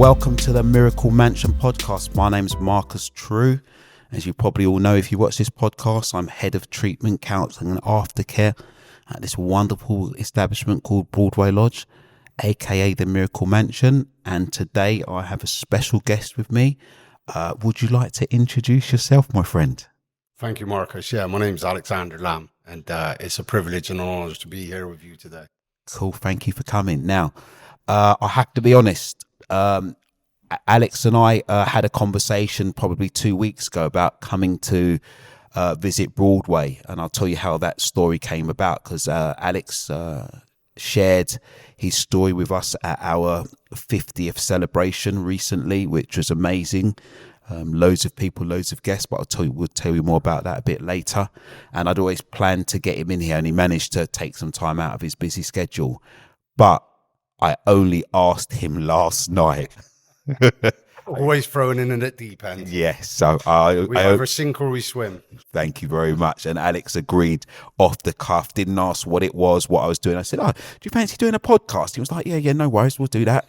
welcome to the Miracle Mansion podcast. My name's Marcus True. As you probably all know, if you watch this podcast, I'm head of treatment, counselling and aftercare at this wonderful establishment called Broadway Lodge, aka the Miracle Mansion. And today I have a special guest with me. Would you like to introduce yourself, my friend? Thank you, Marcus. Yeah, my name's Alexander Lamb, and it's a privilege and an honor to be here with you today. Cool. Thank you for coming. Now, I have to be honest. Alex and I had a conversation probably 2 weeks ago about coming to visit Broadway, and I'll tell you how that story came about, because Alex shared his story with us at our 50th celebration recently, which was amazing. Loads of people, loads of guests, but we'll tell you more about that a bit later. And I'd always planned to get him in here, and he managed to take some time out of his busy schedule. But I only asked him last night. Always throwing in at deep end. Yes, so we either sink or we swim. Thank you very much. And Alex agreed off the cuff, didn't ask what it was, what I was doing. I said, do you fancy doing a podcast? He was like, yeah, no worries, we'll do that.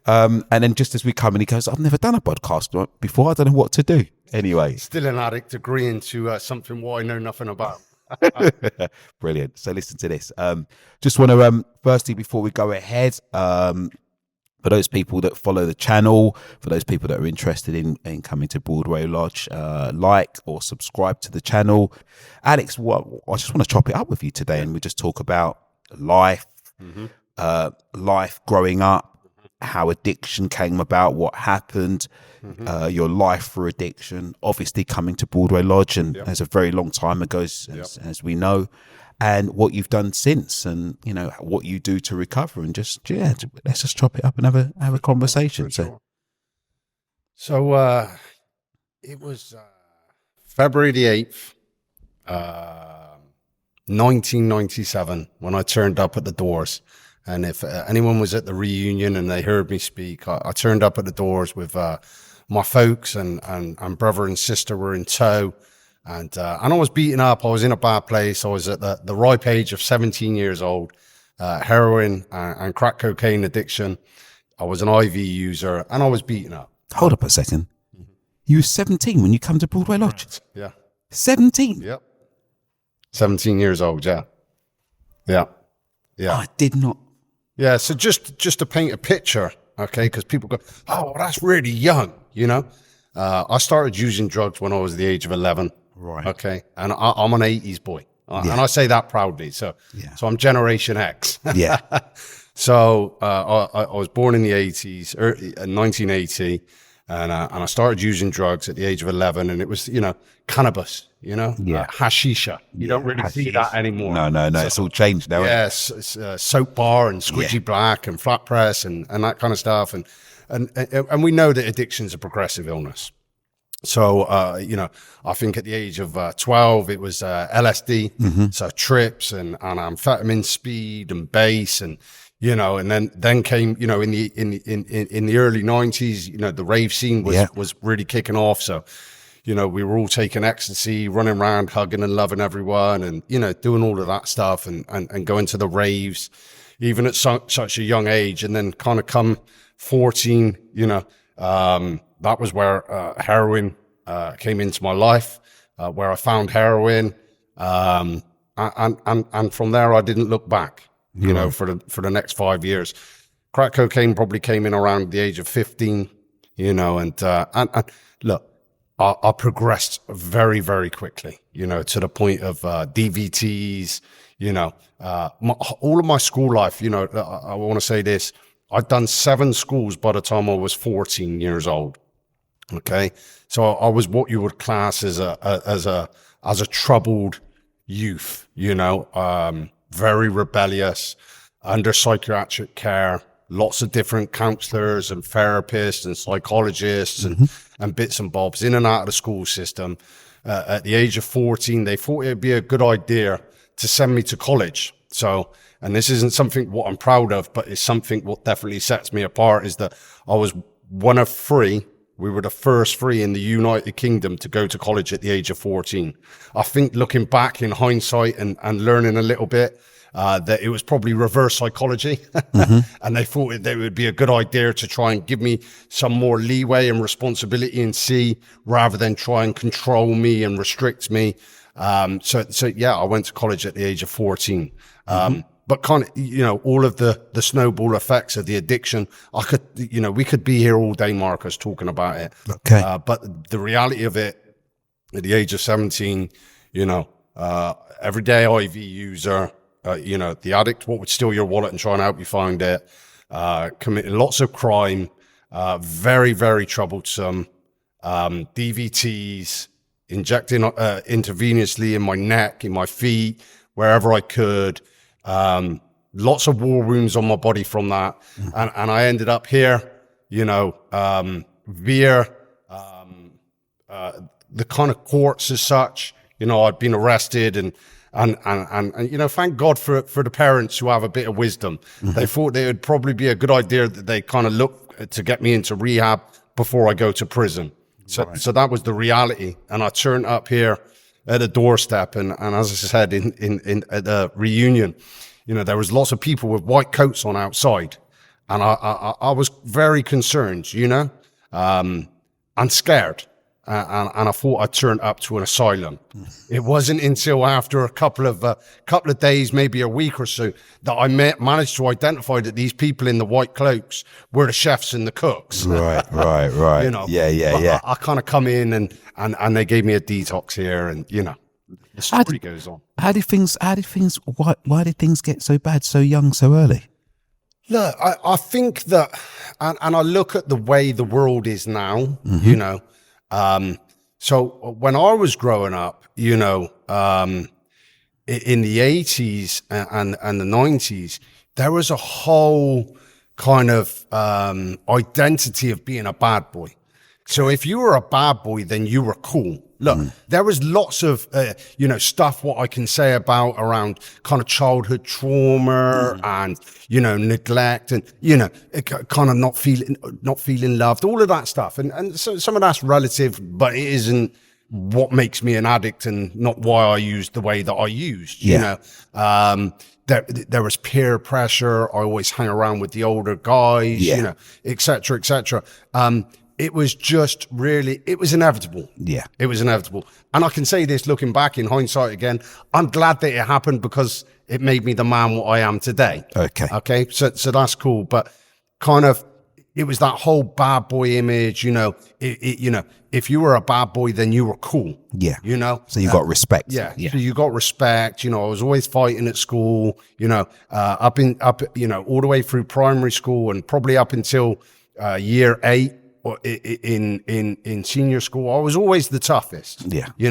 And then just as we come in, he goes, I've never done a podcast before, I don't know what to do. Anyway. Still an addict agreeing to something what I know nothing about. Brilliant. So listen to this. Just want to, firstly, before we go ahead, for those people that follow the channel, for those people that are interested in coming to Broadway Lodge, like or subscribe to the channel. Alex, I just want to chop it up with you today, and we just talk about life, life growing up, how addiction came about, what happened, your life through addiction, obviously coming to Broadway Lodge, and as a very long time ago, as we know, and what you've done since, and you know what you do to recover, and let's just chop it up and have a conversation. Sure. So it was February the 8th, 1997, when I turned up at the doors. And if anyone was at the reunion and they heard me speak, I turned up at the doors with my folks, and brother and sister were in tow. And I was beaten up. I was in a bad place. I was at the ripe age of 17 years old, heroin and crack cocaine addiction. I was an IV user, and I was beaten up. Hold up a second. You were 17 when you come to Broadway Lodge? Yeah. 17? Yep. 17 years old, yeah. Yeah. Yeah. I did not. Yeah, so just to paint a picture, okay, because people go, oh, that's really young, you know. I started using drugs when I was the age of 11. Right. Okay. And I'm an 80s boy. And I say that proudly. So I'm Generation X. Yeah. So I was born in the 80s, 1980. And I started using drugs at the age of 11. And it was, cannabis, hashisha. You don't really see that anymore. No. So, it's all changed now. Yes. It's soap bar and squidgy black and flat press and that kind of stuff. And we know that addiction's a progressive illness. So, I think at the age of 12, it was LSD, so trips and amphetamine, speed and bass, and and then came in the early 90s, the rave scene was really kicking off. So, we were all taking ecstasy, running around, hugging and loving everyone, and doing all of that stuff, and going to the raves, even at such a young age, and then kind of come 14, that was where heroin came into my life, where I found heroin, and from there I didn't look back. For the next 5 years. Crack cocaine probably came in around the age of 15. And look, I progressed very, very quickly. To the point of DVTs. All of my school life. I want to say this. I'd done 7 schools by the time I was 14 years old. Okay, so I was what you would class as a troubled youth. Very rebellious, under psychiatric care, lots of different counselors and therapists and psychologists and bits and bobs in and out of the school system. At the age of 14, they thought it'd be a good idea to send me to college. So, and this isn't something what I'm proud of, but it's something what definitely sets me apart, is that I was one of 3. We were the first 3 in the United Kingdom to go to college at the age of 14. I think looking back in hindsight and learning a little bit, that it was probably reverse psychology. And they thought it would be a good idea to try and give me some more leeway and responsibility and see, rather than try and control me and restrict me. So yeah, I went to college at the age of 14. But kind of, all of the snowball effects of the addiction, we could be here all day, Marcus, talking about it. Okay. But the reality of it, at the age of 17, everyday IV user, the addict, what would steal your wallet and try and help you find it, committing lots of crime, very, very troublesome, DVTs, injecting intravenously in my neck, in my feet, wherever I could. Lots of war wounds on my body from that. And I ended up here, via the kind of courts as such. I'd been arrested and thank God for the parents who have a bit of wisdom. They thought it would probably be a good idea that they kind of look to get me into rehab before I go to prison. So that was the reality. And I turned up here at a doorstep, and as I said, in at the reunion, there was lots of people with white coats on outside, and I was very concerned, and scared, and I thought I'd turned up to an asylum. It wasn't until after a couple of days, maybe a week or so, that I managed to identify that these people in the white cloaks were the chefs and the cooks. Right. Yeah. I kind of come in and they gave me a detox here, and the story goes on. Why did things get so bad so young, so early? Look, I think that, and I look at the way the world is now, so when I was growing up, in the 80s and the 90s, there was a whole kind of identity of being a bad boy. So if you were a bad boy, then you were cool. Look, there was lots of, stuff what I can say about around kind of childhood trauma and, neglect and, kind of not feeling loved, all of that stuff. And so some of that's relative, but it isn't what makes me an addict and not why I used the way that I used, There was peer pressure. I always hang around with the older guys, et cetera, et cetera. It was just really, it was inevitable. Yeah. It was inevitable. And I can say this looking back in hindsight again, I'm glad that it happened because it made me the man what I am today. Okay. So that's cool. But kind of, it was that whole bad boy image, if you were a bad boy, then you were cool. Yeah. So you got respect. Yeah. So you got respect. I was always fighting at school, up all the way through primary school and probably up until year 8. Or in senior school, I was always the toughest. Yeah. You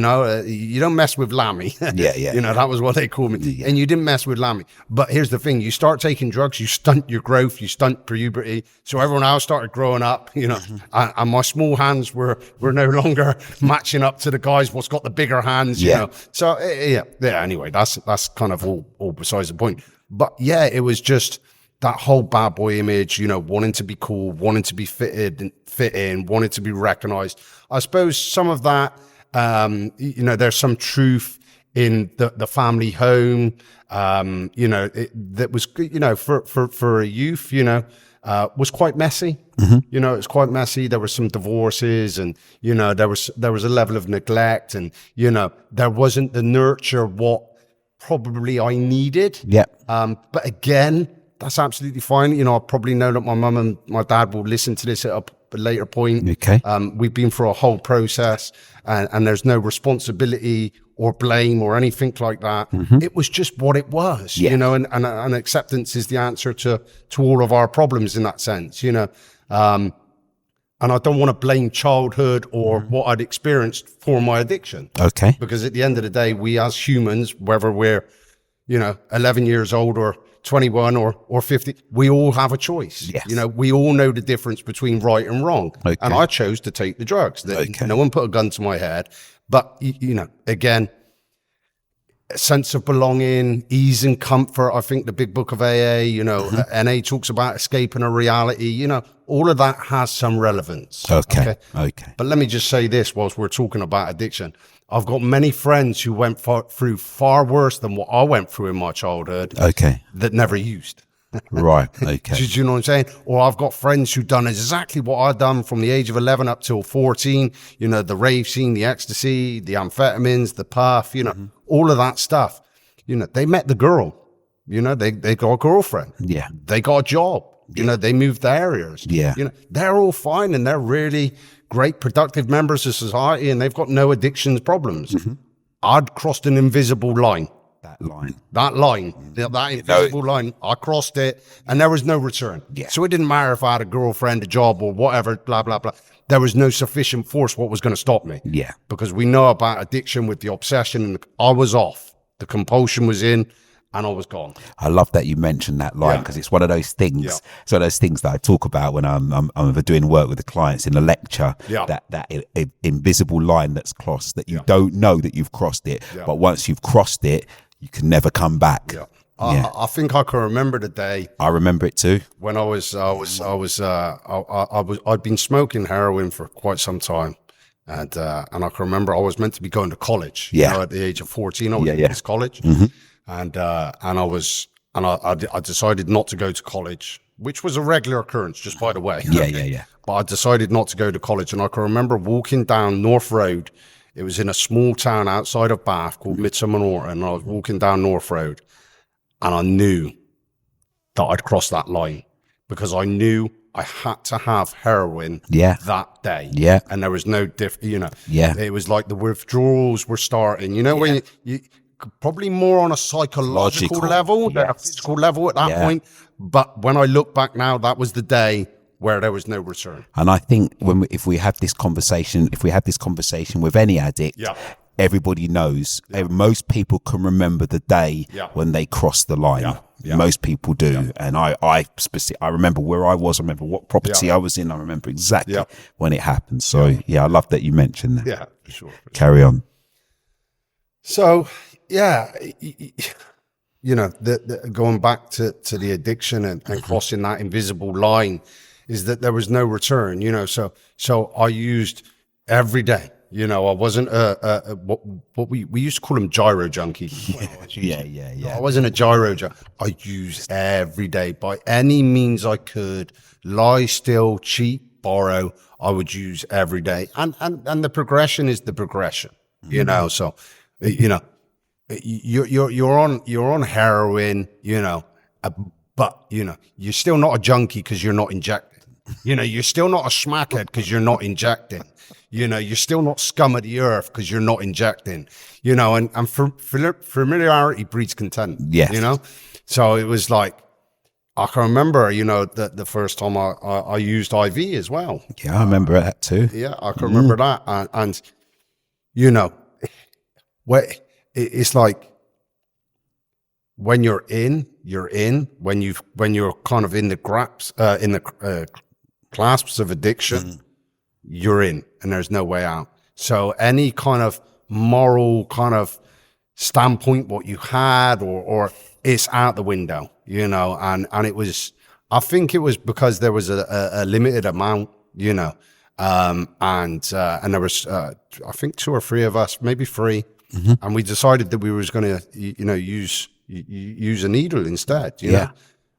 don't mess with Lammy. That was what they called me. Yeah. And you didn't mess with Lammy. But here's the thing. You start taking drugs, you stunt your growth, you stunt puberty. So everyone else started growing up, and my small hands were no longer matching up to the guys what's got the bigger hands, So, anyway, that's kind of all besides the point. But yeah, it was just that whole bad boy image, wanting to be cool, wanting to be fit in, wanting to be recognized. I suppose some of that, there's some truth in the family home, that was, for a youth, was quite messy. It was quite messy. There were some divorces and, there was a level of neglect and, there wasn't the nurture what probably I needed. Yeah. But again, that's absolutely fine. I probably know that my mum and my dad will listen to this at a later point. Okay. We've been through a whole process and there's no responsibility or blame or anything like that. It was just what it was, and acceptance is the answer to all of our problems in that sense, And I don't want to blame childhood or what I'd experienced for my addiction. Okay. Because at the end of the day, we as humans, whether we're, 11 years old or 21 or 50, we all have a choice. Yes. We all know the difference between right and wrong. Okay. And I chose to take the drugs. No one put a gun to my head. But, again, a sense of belonging, ease and comfort. I think the big book of AA, NA talks about escaping a reality, all of that has some relevance. Okay. But let me just say this whilst we're talking about addiction. I've got many friends who went through far worse than what I went through in my childhood. Okay. That never used. Right. Okay. Do you know what I'm saying? Or I've got friends who've done exactly what I've done from the age of 11 up till 14. You know, the rave scene, the ecstasy, the amphetamines, the puff, you know, all of that stuff. You know, they met the girl. You know, they got a girlfriend. Yeah. They got a job. You know, they moved areas. Yeah. You know, they're all fine and they're really great, productive members of society and they've got no addictions problems. I'd crossed an invisible line. That invisible line, I crossed it and there was no return. Yeah. So it didn't matter if I had a girlfriend, a job or whatever, blah, blah, blah. There was no sufficient force what was going to stop me. Yeah. Because we know about addiction with the obsession. And I was off. The compulsion was in and I was gone. I love that you mentioned that line because it's one of those things. Yeah. So those things that I talk about when I'm doing work with the clients in a lecture. Yeah. That invisible line that's crossed that you don't know that you've crossed it, but once you've crossed it, you can never come back. Yeah. I think I can remember the day. I remember it too. When I'd been smoking heroin for quite some time, and I can remember I was meant to be going to college. Yeah. You know, at the age of 14, I was in this college, and I decided not to go to college, which was a regular occurrence, just by the way. Yeah. But I decided not to go to college, and I can remember walking down North Road. It was in a small town outside of Bath called Midsummer Norton, and I was walking down North Road, and I knew that I'd crossed that line because I knew I had to have heroin that day. Yeah. And there was no you know. Yeah. It was like the withdrawals were starting. You know, when you probably more on a psychological level than a physical level at that point. But when I look back now, that was the day where there was no return. And I think if we have this conversation with any addict, everybody knows. Most people can remember the day when they crossed the line. Most people do. And I remember where I was. I remember what property I was in. I remember exactly when it happened. So I love that you mentioned that. Yeah, for sure. Carry on. So you know, going back to the addiction and crossing that invisible line is that there was no return, you know, so I used every day, you know, I wasn't what we used to call them gyro junkie. I wasn't a gyro junkie. I used every day by any means I could, lie still, cheat, borrow, I would use every day. And the progression is the progression, you know, so, you know, you're on heroin, you know, but you know, you're still not a junkie because you're not injecting. You know, you're still not a smackhead because you're not injecting. You know, you're still not scum of the earth because you're not injecting. You know, and familiarity breeds contempt. Yes. You know, so it was like I can remember, you know, the first time I used IV as well. Yeah, I remember that too. Yeah, I can remember that, and you know, it's like when you're in. When you're kind of in the clasps of addiction, you're in, and there's no way out. So any kind of moral kind of standpoint, what you had, or it's out the window, you know. And it was, I think it was because there was a limited amount, you know, and there was I think 2 or 3 of us, maybe 3. And we decided that we was going to, you know, use a needle instead, you know,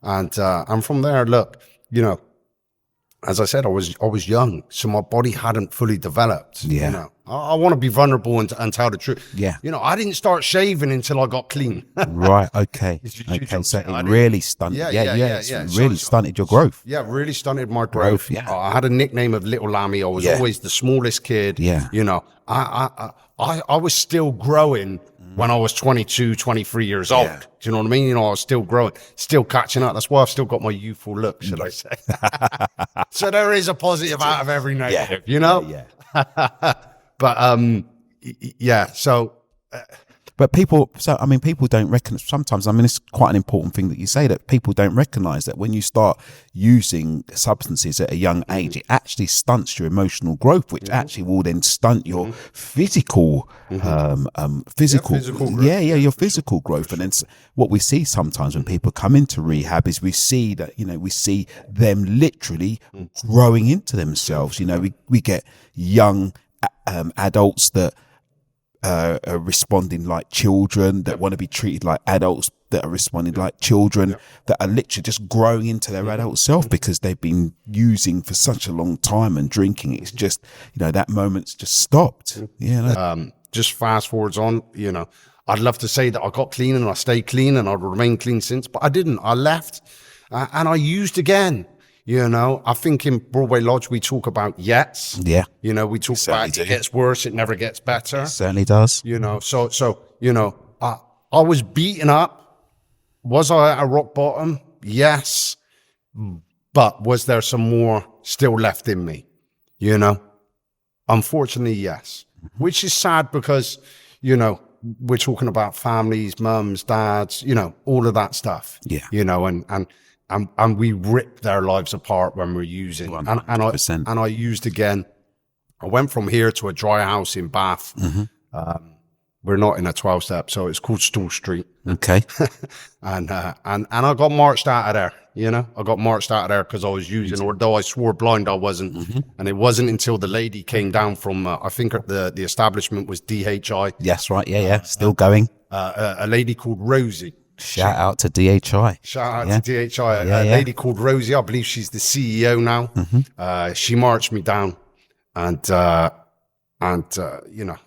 and from there, look, you know, as I said, I was young, so my body hadn't fully developed. You know, I want to be vulnerable and tell the truth. Yeah, you know, I didn't start shaving until I got clean. Right. Okay. Okay. So it really stunted. Really stunted your growth. Yeah, really stunted my growth. Yeah. I had a nickname of Little Lammy. I was always the smallest kid. Yeah. You know, I was still growing when I was 22, 23 years old. Do you know what I mean? You know, I was still growing, still catching up. That's why I've still got my youthful look, should I say. So there is a positive out of every negative, you know? But, so... But people don't recognize sometimes. I mean, it's quite an important thing that you say, that people don't recognize that when you start using substances at a young age, it actually stunts your emotional growth, which actually will then stunt your physical growth. Your physical growth. And then what we see sometimes when people come into rehab is we see that, you know, we see them literally growing into themselves. You know, we get young adults that responding like children, that want to be treated like adults, that are responding like children, that are literally just growing into their adult self because they've been using for such a long time and drinking. It's just, that moment's just stopped. Just fast forwards on, I'd love to say that I got clean and I stayed clean and I've remained clean since, but I didn't. I left and I used again. I think in Broadway Lodge, we talk about yets. Yeah. We talk about it gets worse, it never gets better. It certainly does. I was beaten up. Was I at a rock bottom? Yes. But was there some more still left in me? Unfortunately, yes. Which is sad because, we're talking about families, mums, dads, all of that stuff. Yeah. And we rip their lives apart when we're using. 100%. And I used again. I went from here to a dry house in Bath. We're not in a 12-step, so it's called Stool Street. Okay. and I got marched out of there. I got marched out of there because I was using, although I swore blind I wasn't. And it wasn't until the lady came down from, I think the establishment was DHI. Yes, right. Yeah. Still going. A lady called Rosie. Shout out to DHI. Shout out to DHI. A lady called Rosie. I believe she's the CEO now. She marched me down, and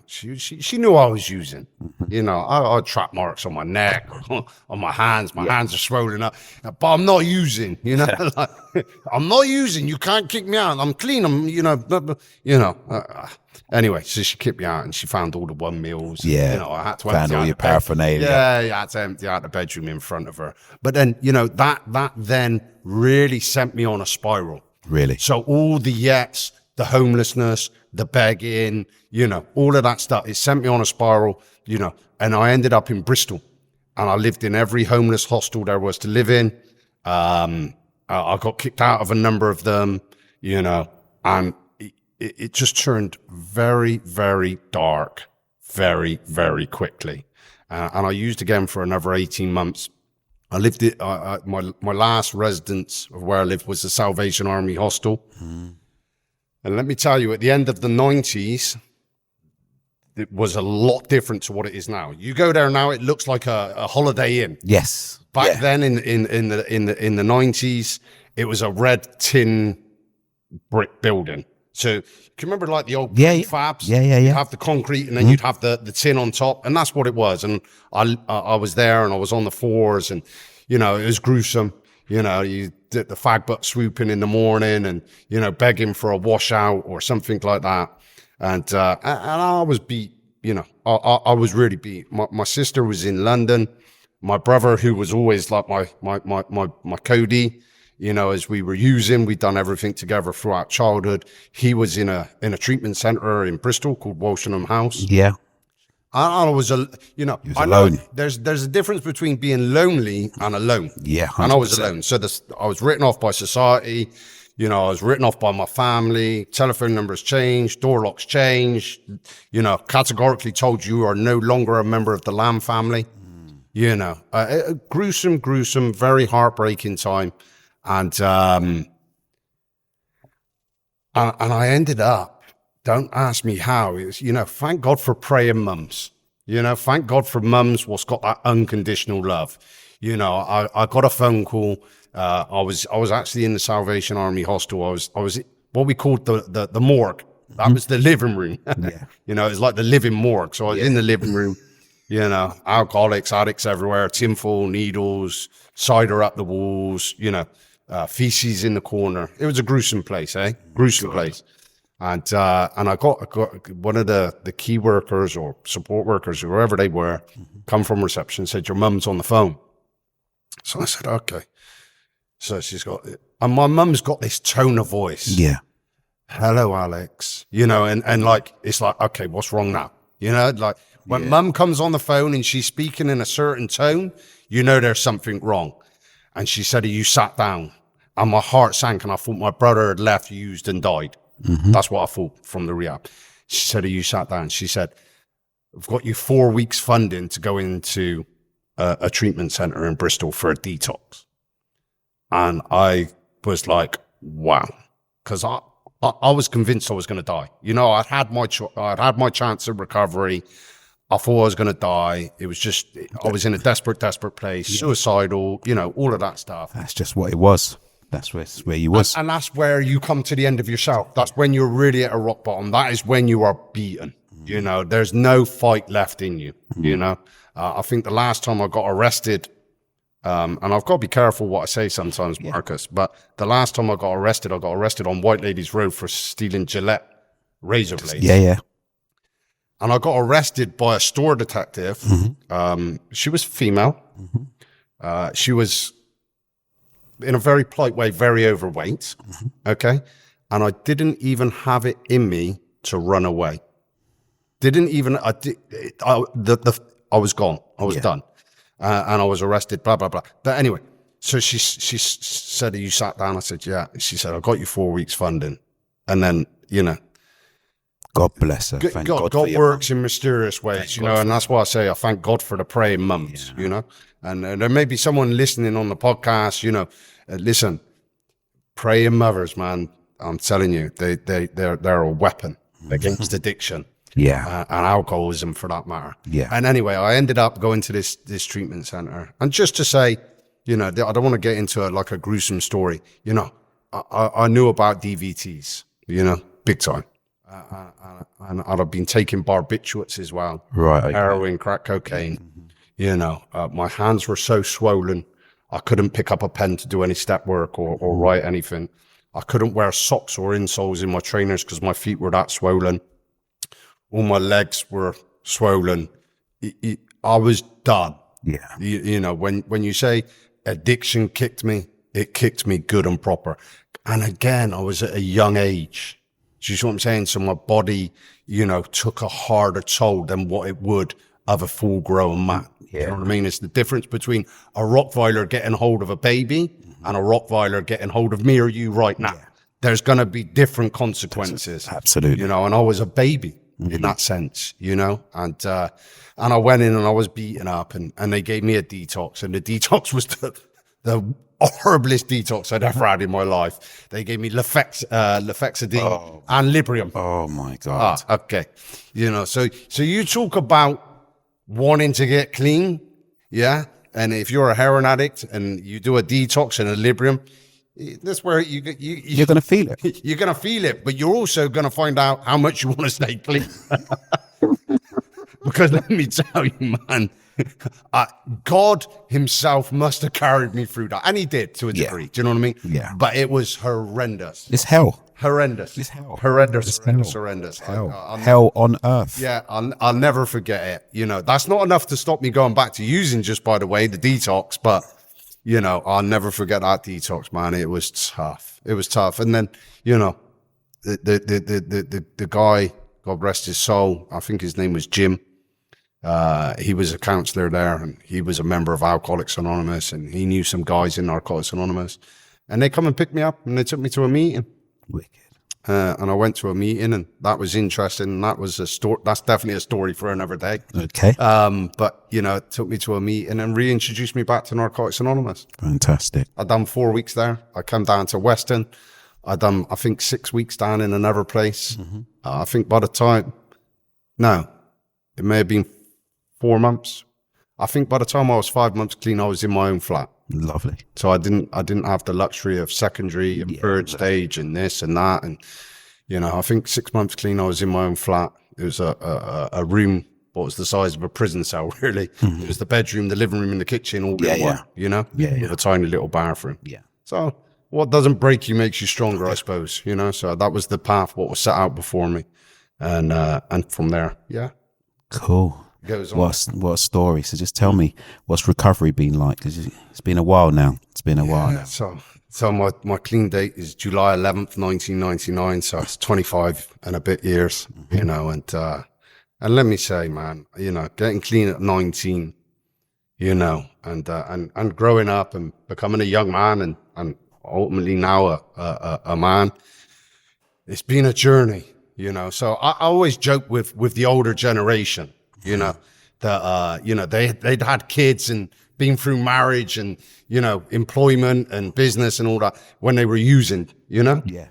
she knew I was using. I had trap marks on my neck, on my hands. My hands are swollen up, but I'm not using. I'm not using. You can't kick me out. I'm clean. Anyway, so she kicked me out and she found all the 1 meals. Yeah. I had to found all your paraphernalia. Yeah, I had to empty out the bedroom in front of her. But then, that then really sent me on a spiral. Really? So all the yets, the homelessness, the begging, all of that stuff, it sent me on a spiral, and I ended up in Bristol and I lived in every homeless hostel there was to live in. I got kicked out of a number of them, and it just turned very, very dark, very, very quickly. And I used again for another 18 months. I lived it. My last residence of where I lived was the Salvation Army hostel. And let me tell you, at the end of the 90s, it was a lot different to what it is now. You go there now, it looks like a Holiday Inn. Yes. Back then in the 90s, it was a red tin brick building. So you can remember like the old fabs? Yeah. You'd have the concrete and then you'd have the tin on top, and that's what it was. And I was there and I was on the floors, and it was gruesome. You did the fag butt swooping in the morning and begging for a washout or something like that. And I was beat. I was really beat. My sister was in London. My brother, who was always like my Cody. As we were using, we'd done everything together throughout childhood. He was in a treatment center in Bristol called Walshingham House. Yeah. I was, I alone. know there's a difference between being lonely and alone. Yeah. 100%. And I was alone. So I was written off by society. I was written off by my family. Telephone numbers changed. Door locks changed. Categorically told you are no longer a member of the Lamb family. A gruesome, very heartbreaking time. And I ended up, don't ask me how, it was, thank God for praying mums. Thank God for mums what's got that unconditional love. I got a phone call. I was actually in the Salvation Army hostel. I was what we called the morgue. That was the living room. Yeah. It was like the living morgue. So I was in the living room, alcoholics, addicts everywhere, tinfoil, needles, cider up the walls, feces in the corner. It was a gruesome place, Gruesome place. And I got one of the key workers or support workers, whoever they were, come from reception, said, your mum's on the phone. So I said, okay. So she's got it. And my mum's got this tone of voice. Yeah. Hello, Alex. And like, it's like, okay, what's wrong now? Like when mum comes on the phone and she's speaking in a certain tone, there's something wrong. And she said, you sat down. And my heart sank and I thought my brother had left, used and died. That's what I thought from the rehab. She said, you sat down. She said, I've got you 4 weeks funding to go into a treatment center in Bristol for a detox. And I was like, wow. Because I was convinced I was going to die. I'd had my chance of recovery. I thought I was going to die. It was just, I was in a desperate place, suicidal, you know, all of that stuff. That's just what it was. That's where you was. And that's where you come to the end of yourself. That's when you're really at a rock bottom. That is when you are beaten. You know, there's no fight left in you, you know. I think the last time I got arrested, and I've got to be careful what I say sometimes, Marcus, but the last time I got arrested on White Ladies Road for stealing Gillette razor blades. Yeah. And I got arrested by a store detective. She was female. She was, in a very polite way, very overweight. Okay. And I didn't even have it in me to run away. I was gone. I was done. And I was arrested, blah, blah, blah. But anyway, so she said, you sat down? I said, yeah. She said, I got you 4 weeks funding. And then, you know, God bless her. Thank God works in mysterious ways, you know, and that's why I say I thank God for the praying mums, you know. And there may be someone listening on the podcast, you know, listen, praying mothers, man, I'm telling you, they're a weapon against addiction. Yeah. And alcoholism for that matter. Yeah. And anyway, I ended up going to this treatment center. And just to say, you know, I don't want to get into a gruesome story. You know, I knew about DVTs, you know, big time. And I'd have been taking barbiturates as well. Right. Okay. Heroin, crack cocaine. You know, my hands were so swollen, I couldn't pick up a pen to do any step work or write anything. I couldn't wear socks or insoles in my trainers because my feet were that swollen. All my legs were swollen. I was done. Yeah. You know, when you say addiction kicked me, it kicked me good and proper. And again, I was at a young age. Do you see what I'm saying? So my body, you know, took a harder toll than what it would of a full-grown man. Yeah. You know what I mean? It's the difference between a Rottweiler getting hold of a baby and a Rottweiler getting hold of me or you right now. Yeah. There's going to be different consequences. Absolutely. You know, and I was a baby in that sense, you know, and I went in and I was beaten up and they gave me a detox, and the detox was the horriblest detox I'd ever had in my life. They gave me lefexidine and Librium. Oh my God. Okay. You know, so you talk about wanting to get clean. Yeah. And if you're a heroin addict and you do a detox and a Librium, that's where you're going to feel it. You're going to feel it, but you're also going to find out how much you want to stay clean. Because let me tell you, man, God himself must have carried me through that. And he did to a degree. Do you know what I mean? Yeah. But it was horrendous. It's hell. Horrendous. It's hell. Horrendous. It's Horrendous. Hell. Hell on earth. Yeah, I'll never forget it. You know, that's not enough to stop me going back to using, just by the way, the detox, but you know, I'll never forget that detox, man. It was tough. It was tough. And then, you know, the guy, God rest his soul, I think his name was Jim. He was a counselor there, and he was a member of Alcoholics Anonymous, and he knew some guys in Alcoholics Anonymous. And they come and picked me up, and they took me to a meeting. Wicked. And I went to a meeting, and that was interesting. And that was a story. That's definitely a story for another day. Okay. But you know, it took me to a meeting and reintroduced me back to Narcotics Anonymous. Fantastic. I done 4 weeks there. I came down to Weston. I done, I think, 6 weeks down in another place. I think by the time, no, it may have been 4 months. I think by the time I was 5 months clean, I was in my own flat. Lovely. So I didn't have the luxury of secondary and third stage and this and that. And, you know, I think 6 months clean, I was in my own flat. It was a room, what was the size of a prison cell, really. It was the bedroom, the living room and the kitchen all in one, you know, with a tiny little bathroom. Yeah. So what doesn't break you makes you stronger, I suppose, you know. So that was the path, what was set out before me. And from there, Cool. Goes on. What a story. So just tell me, what's recovery been like? 'Cause it's been a while now. It's been a while now. So my clean date is July 11th, 1999. So it's 25 and a bit years, you know, and let me say, man, you know, getting clean at 19, you know, and growing up and becoming a young man and ultimately now a man, it's been a journey, you know. So I always joke with the older generation, you know, that, you know, they'd had kids and been through marriage and, you know, employment and business and all that when they were using, you know? Yeah.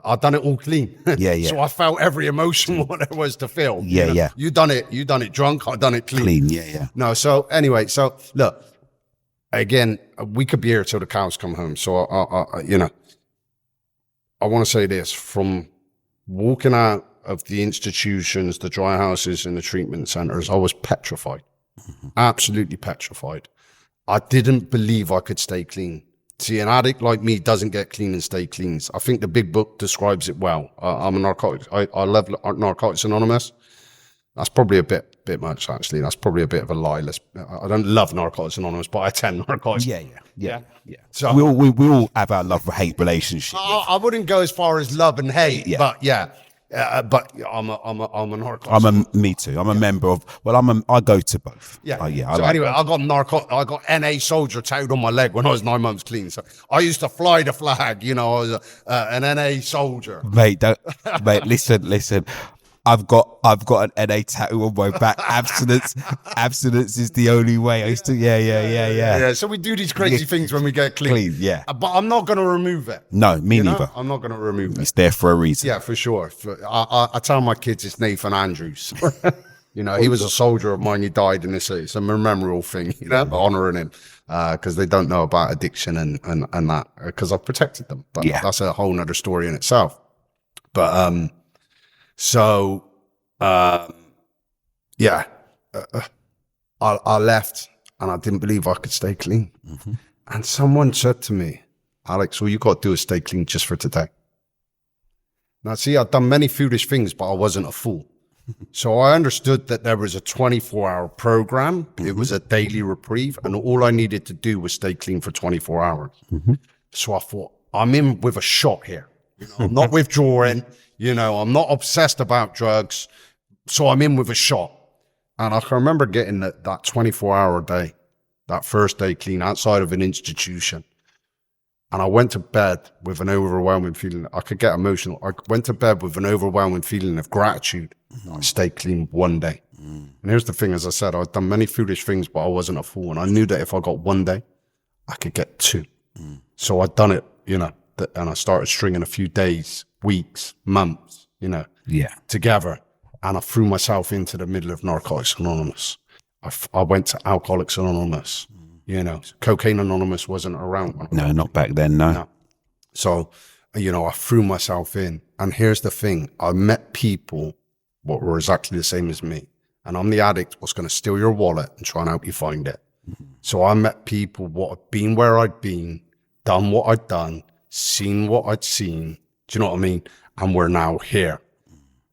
I've done it all clean. Yeah, yeah. So I felt every emotion what there was to feel. Yeah, yeah. You done it drunk. I done it clean. Clean, yeah, yeah. No, so anyway, so look, again, we could be here till the cows come home. So I want to say this: from walking out of the institutions, the dry houses, and the treatment centers, I was petrified, absolutely petrified. I didn't believe I could stay clean. See, an addict like me doesn't get clean and stay clean. I think the big book describes it well. I'm a narcotics. I love Narcotics Anonymous. That's probably a bit much, actually. That's probably a bit of a lie. I don't love Narcotics Anonymous, but I attend Narcotics. Yeah. So we all have our love-hate relationship. I wouldn't go as far as love and hate, but yeah. But I'm a narcotics. Me too. I'm a member of. Well, I go to both. Yeah. So anyway, I got NA soldier tattooed on my leg when I was 9 months clean. So I used to fly the flag. I was an NA soldier. Mate, listen. I've got an NA tattoo on my back. Abstinence is the only way. I used to, yeah. So we do these crazy things when we get clean. Yeah. But I'm not going to remove it. No, me neither. I'm not going to remove it. It's there for a reason. Yeah, for sure. I tell my kids it's Nathan Andrews. He was a soldier of mine. He died in this. It's a memorial thing, honoring him because they don't know about addiction and that because I've protected them. But that's a whole nother story in itself. But I left and I didn't believe I could stay clean. Mm-hmm. And someone said to me, Alex, all you got to do is stay clean just for today. Now, see, I've done many foolish things, but I wasn't a fool. So I understood that there was a 24-hour program. Mm-hmm. It was a daily reprieve. And all I needed to do was stay clean for 24 hours. Mm-hmm. So I thought, I'm in with a shot here. I'm not withdrawing. I'm not obsessed about drugs, so I'm in with a shot. And I can remember getting that 24-hour day, that first day clean outside of an institution. And I went to bed with an overwhelming feeling. I could get emotional. I went to bed with an overwhelming feeling of gratitude. Mm-hmm. I stayed clean one day. Mm. And here's the thing, as I said, I'd done many foolish things, but I wasn't a fool. And I knew that if I got one day, I could get two. Mm. So I'd done it, and I started stringing a few days, weeks, months, together. And I threw myself into the middle of Narcotics Anonymous. I went to Alcoholics Anonymous. Cocaine Anonymous wasn't around. No, not back then, no. So, I threw myself in. And here's the thing. I met people what were exactly the same as me. And I'm the addict what's going to steal your wallet and try and help you find it. Mm-hmm. So I met people what had been where I'd been, done what I'd done, seen what I'd seen. Do you know what I mean? And we're now here.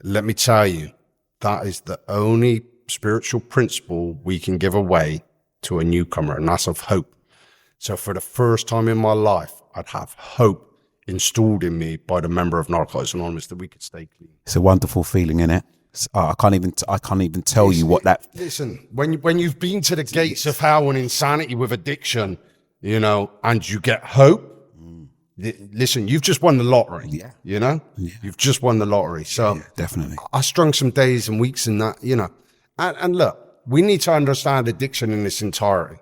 Let me tell you, that is the only spiritual principle we can give away to a newcomer, and that's of hope. So for the first time in my life, I'd have hope installed in me by the member of Narcotics Anonymous that we could stay clean. It's a wonderful feeling, isn't it? I can't even tell you what that. Listen, when you've been to the gates of hell and insanity with addiction, and you get hope. Listen, you've just won the lottery. Yeah. You've just won the lottery. So definitely. I strung some days and weeks in that, and look, we need to understand addiction in its entirety.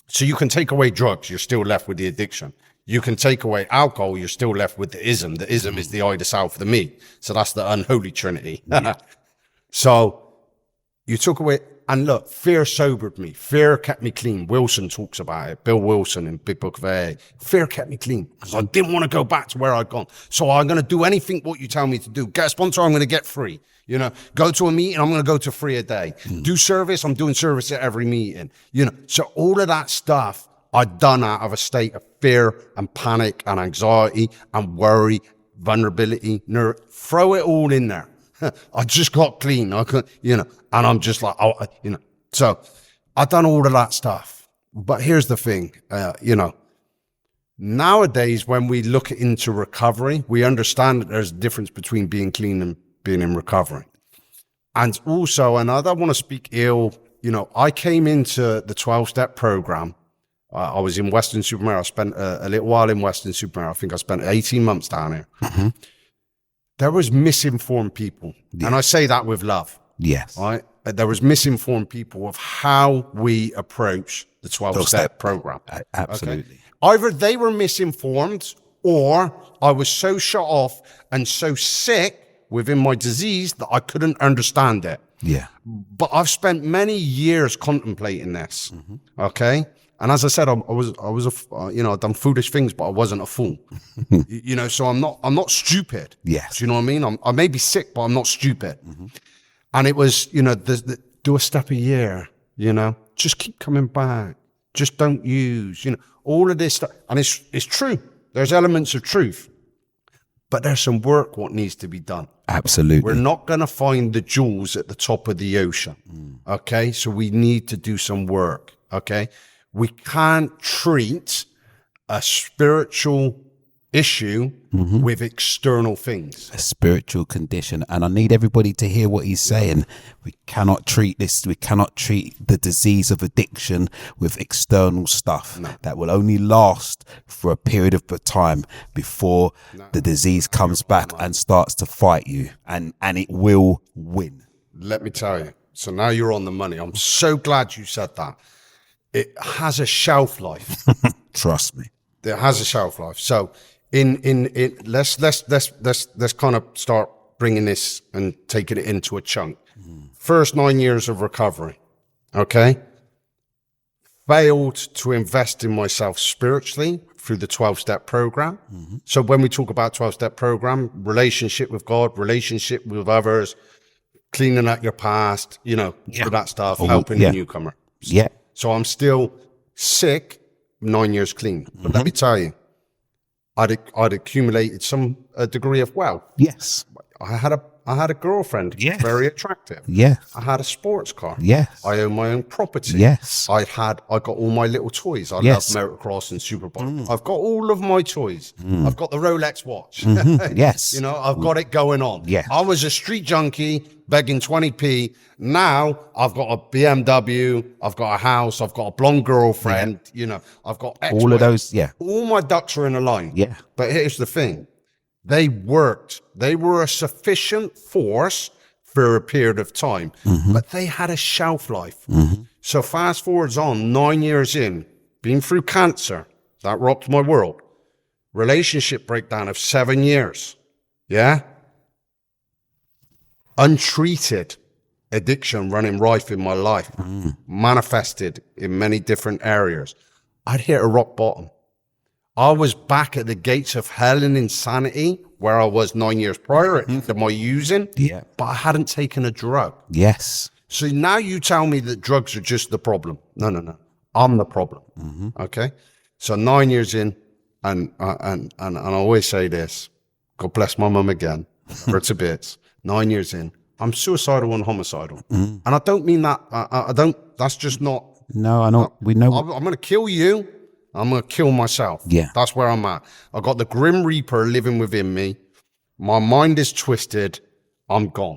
So you can take away drugs, you're still left with the addiction. You can take away alcohol, you're still left with the ism. The ism is the I, the self, the me. So that's the unholy trinity. Yeah. So you took away, and look, fear sobered me. Fear kept me clean. Wilson talks about it. Bill Wilson in Big Book of AA. Fear kept me clean because I didn't want to go back to where I'd gone. So I'm going to do anything what you tell me to do. Get a sponsor, I'm going to get free. Go to a meeting, I'm going to go to 3 a day. Do service, I'm doing service at every meeting. So all of that stuff I'd done out of a state of fear and panic and anxiety and worry, vulnerability, throw it all in there. I just got clean. I could, and I'm just like, so I've done all of that stuff. But here's the thing, nowadays, when we look into recovery, we understand that there's a difference between being clean and being in recovery. And also, and I don't want to speak ill, I came into the 12-step program. I was in Western Supermare. I spent a little while in Western Supermare. I think I spent 18 months down here. Mm-hmm. There was misinformed people. Yeah. And I say that with love. Yes. Right? There was misinformed people of how we approach the 12-step program. Absolutely. Okay? Either they were misinformed or I was so shut off and so sick within my disease that I couldn't understand it. Yeah. But I've spent many years contemplating this. Okay. And as I said, I've done foolish things, but I wasn't a fool. So I'm not stupid. Yes. Do you know what I mean? I may be sick, but I'm not stupid. And it was, do a step a year, just keep coming back. Just don't use, all of this stuff. And it's true. There's elements of truth, but there's some work what needs to be done. Absolutely. We're not going to find the jewels at the top of the ocean. Okay. So we need to do some work. Okay. We can't treat a spiritual issue with external things. A spiritual condition. And I need everybody to hear what he's saying. We cannot treat this. We cannot treat the disease of addiction with external stuff that will only last for a period of time before the disease comes back and starts to fight you. And it will win. Let me tell you. So now you're on the money. I'm so glad you said that. It has a shelf life. Trust me. It has a shelf life. So let's kind of start bringing this and taking it into a chunk. First 9 years of recovery. Okay. Failed to invest in myself spiritually through the 12-step program. So when we talk about 12-step program, relationship with God, relationship with others, cleaning out your past, all that stuff, helping the newcomer. Yeah. So I'm still sick, 9 years clean. But let me tell you, I'd accumulated a degree of wealth. Yes. I had a girlfriend, very attractive. Yes. I had a sports car. Yes. I own my own property. Yes. I got all my little toys. I love motocross and superbike. I've got all of my toys. I've got the Rolex watch. Yes. I've got it going on. Yeah. I was a street junkie begging 20p. Now I've got a BMW. I've got a house. I've got a blonde girlfriend. I've got all of those. Yeah. All my ducks are in a line. Yeah. But here's the thing. They worked. They were a sufficient force for a period of time, but they had a shelf life. So fast forwards on 9 years in, being through cancer, that rocked my world. Relationship breakdown of 7 years. Yeah. Untreated addiction running rife in my life, manifested in many different areas. I'd hit a rock bottom. I was back at the gates of hell and insanity where I was 9 years prior to my using, but I hadn't taken a drug. Yes. So now you tell me that drugs are just the problem. No. I'm the problem. Okay. So 9 years in, and I always say this, God bless my mum again, for to bits. 9 years in, I'm suicidal and homicidal. And I don't mean that, that's just not. No, I know. We know. I'm going to kill you. I'm going to kill myself. Yeah. That's where I'm at. I got the Grim Reaper living within me. My mind is twisted. I'm gone.